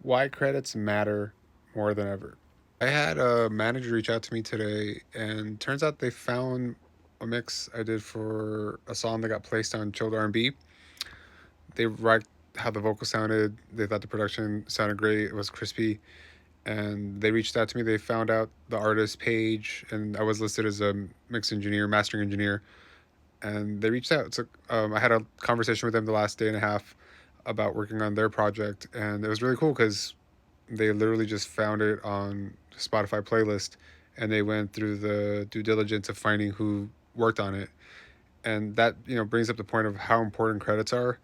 Why credits matter more than ever. I had a manager reach out to me today, and turns out they found a mix I did for a song that got placed on Chilled R&B. They liked how the vocal sounded. They thought the production sounded great. It was crispy, and they reached out to me. They found out the artist page, and I was listed as a mix engineer, mastering engineer, and they reached out. So I had a conversation with them the last day and a half about working on their project, and it was really cool because they literally just found it on Spotify playlist, and they went through the due diligence of finding who worked on it. And that, brings up the point of how important credits are.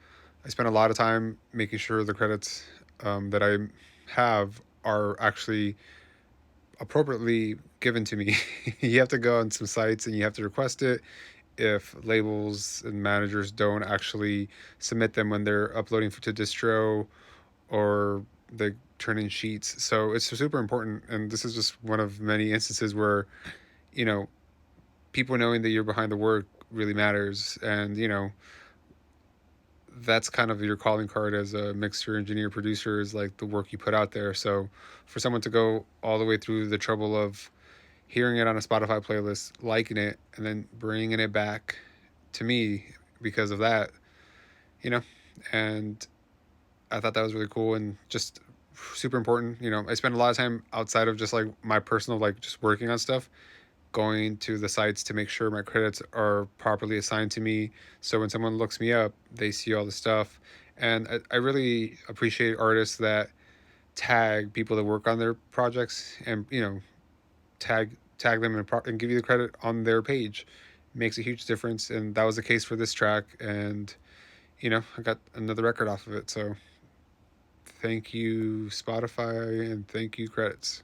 I spend a lot of time making sure the credits that I have are actually appropriately given to me. You have to go on some sites and you have to request it. If labels and managers don't actually submit them when they're uploading to distro, or they turn in sheets. So it's super important. And this is just one of many instances where, you know, people knowing that you're behind the work really matters. And, that's kind of your calling card as a mixer, engineer, producer, is like the work you put out there. So for someone to go all the way through the trouble of hearing it on a Spotify playlist, liking it, and then bringing it back to me because of that, you know, and I thought that was really cool and just super important. I spend a lot of time outside of just like my personal, like just working on stuff, going to the sites to make sure my credits are properly assigned to me. So when someone looks me up, they see all the stuff. And I really appreciate artists that tag people that work on their projects, and tag them and give you the credit on their page. It makes a huge difference, and that was the case for this track. And I got another record off of it. So thank you, Spotify, and thank you, credits.